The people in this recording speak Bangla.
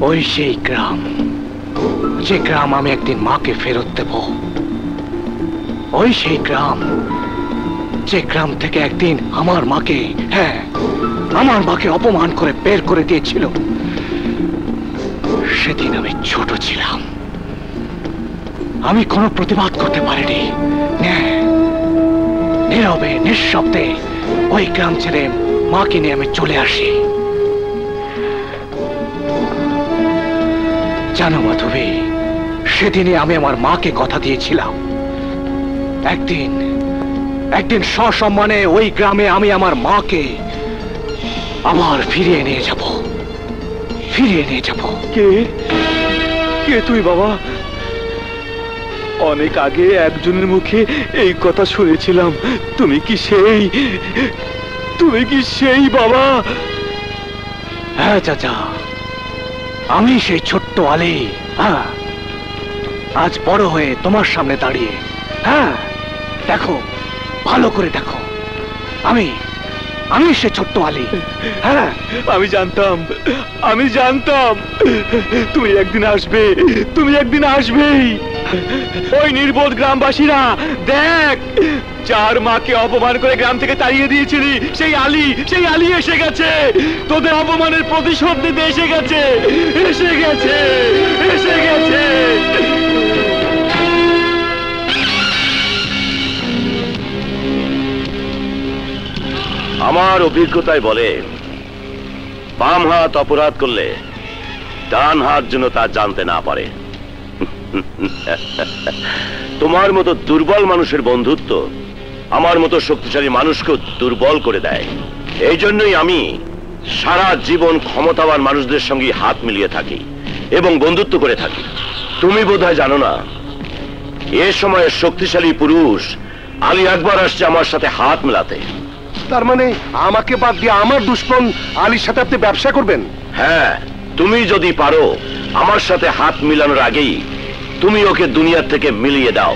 ওই সেই গ্রাম, যে গ্রাম আমি একদিন মাকে ফেরত দেব। ওই সেই গ্রাম, যে গ্রাম থেকে একদিন আমার মাকে, হ্যাঁ আমার মাকে অপমান করে বের করে দিয়েছিল। সেদিন আমি ছোট ছিলাম, আমি কোনো প্রতিবাদ করতে পারিনি। নীরবে নিঃশব্দে ওই গ্রাম ছেড়ে মাকে নিয়ে আমি চলে আসি। জানো মাধবী, সেদিনই আমি আমার মাকে কথা দিয়েছিলাম, একদিন সসম্মানে ওই গ্রামে আমি আমার মাকে আবার ফিরিয়ে নিয়ে যাব। কে কে তুই বাবা? অনেক আগে একজনের মুখে এই কথা শুনেছিলাম। তুমি কি সেই বাবা? হ্যাঁ চাচা, আমি সেই ছোট্ট আলী। হ্যাঁ, আজ বড় হয়ে তোমার সামনে দাঁড়িয়ে, হ্যাঁ দেখো, ভালো করে দেখো, আমি সে ছোট্ট আলী। হ্যাঁ, আমি জানতাম তুমি একদিন আসবেই। ওই নির্বোধ গ্রামবাসীরা, দেখ, যার মাকে অপমান করে গ্রাম থেকে তাড়িয়ে দিয়েছিলি, সেই আলী এসে গেছে। তোদের অপমানের প্রতিশোধ নিতে এসে গেছে। আমার অভিজ্ঞতায় বলে, বাম হাত অপরাধ করলে ডান হাত যেন তা জানতে না পারে। তোমার মতো দুর্বল মানুষের বন্ধুত্ব আমার মতো শক্তিশালী মানুষকে দুর্বল করে দেয়। এই জন্যই আমি সারা জীবন ক্ষমতাবান মানুষদের সঙ্গে হাত মিলিয়ে থাকি এবং বন্ধুত্ব করে থাকি। তুমি বোধহয় জানো না, এ সময়ে শক্তিশালী পুরুষ আলী আকবর আসছে আমার সাথে হাত মেলাতে। তার মানে আমাকে বাদ দিয়ে আমার দুশ্মন আলীর সাথে আপনি ব্যবসা করবেন? হ্যাঁ, তুমি যদি পারো আমার সাথে হাত মিলানোর আগেই তুমি ওকে দুনিয়া থেকে মিলিয়ে দাও।